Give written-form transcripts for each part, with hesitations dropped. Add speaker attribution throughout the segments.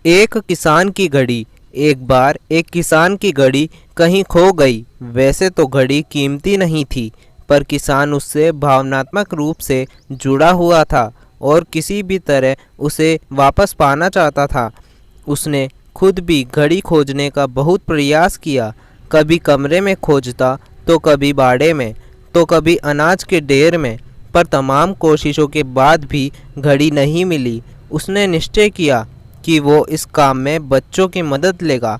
Speaker 1: एक किसान की घड़ी। एक बार एक किसान की घड़ी कहीं खो गई। वैसे तो घड़ी कीमती नहीं थी, पर किसान उससे भावनात्मक रूप से जुड़ा हुआ था और किसी भी तरह उसे वापस पाना चाहता था। उसने खुद भी घड़ी खोजने का बहुत प्रयास किया। कभी कमरे में खोजता, तो कभी बाड़े में, तो कभी अनाज के ढेर में, पर तमाम कोशिशों के बाद भी घड़ी नहीं मिली। उसने निश्चय किया कि वो इस काम में बच्चों की मदद लेगा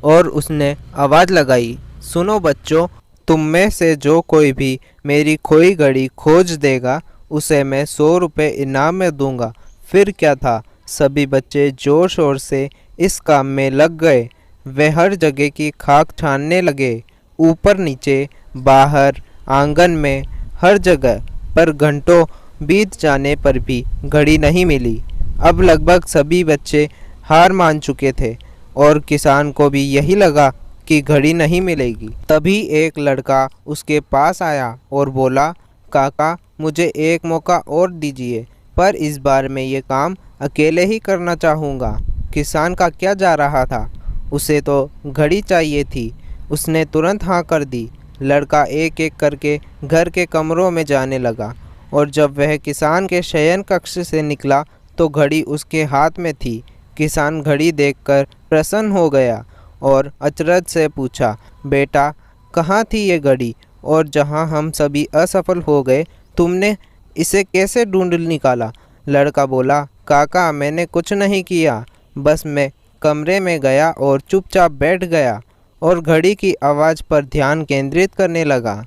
Speaker 1: और उसने आवाज़ लगाई, सुनो बच्चों, तुम में से जो कोई भी मेरी खोई घड़ी खोज देगा उसे मैं 100 रुपये इनाम में दूंगा। फिर क्या था, सभी बच्चे जोर शोर से इस काम में लग गए। वे हर जगह की खाक छानने लगे, ऊपर नीचे, बाहर, आंगन में, हर जगह। पर घंटों बीत जाने पर भी घड़ी नहीं मिली। अब लगभग सभी बच्चे हार मान चुके थे और किसान को भी यही लगा कि घड़ी नहीं मिलेगी। तभी एक लड़का उसके पास आया और बोला, काका, मुझे एक मौका और दीजिए, पर इस बार मैं ये काम अकेले ही करना चाहूँगा। किसान का क्या जा रहा था, उसे तो घड़ी चाहिए थी। उसने तुरंत हाँ कर दी। लड़का एक एक करके घर के कमरों में जाने लगा और जब वह किसान के शयन कक्ष से निकला तो घड़ी उसके हाथ में थी। किसान घड़ी देखकर प्रसन्न हो गया और अचरज से पूछा, बेटा, कहाँ थी ये घड़ी, और जहाँ हम सभी असफल हो गए तुमने इसे कैसे ढूंढ निकाला? लड़का बोला, काका, मैंने कुछ नहीं किया, बस मैं कमरे में गया और चुपचाप बैठ गया और घड़ी की आवाज़ पर ध्यान केंद्रित करने लगा।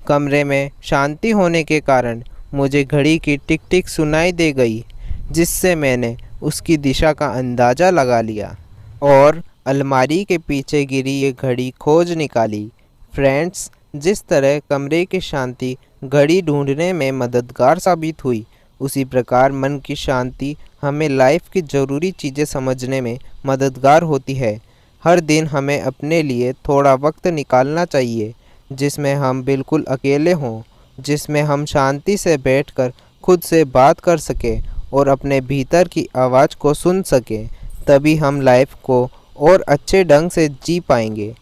Speaker 1: कमरे में शांति होने के कारण मुझे घड़ी की टिक टिक सुनाई दे गई, जिससे मैंने उसकी दिशा का अंदाज़ा लगा लिया और अलमारी के पीछे गिरी ये घड़ी खोज निकाली। फ्रेंड्स, जिस तरह कमरे की शांति घड़ी ढूंढने में मददगार साबित हुई, उसी प्रकार मन की शांति हमें लाइफ की ज़रूरी चीज़ें समझने में मददगार होती है। हर दिन हमें अपने लिए थोड़ा वक्त निकालना चाहिए, जिसमें हम बिल्कुल अकेले हों, जिसमें हम शांति से बैठकर खुद से बात कर सकें और अपने भीतर की आवाज़ को सुन सकें। तभी हम लाइफ को और अच्छे ढंग से जी पाएंगे।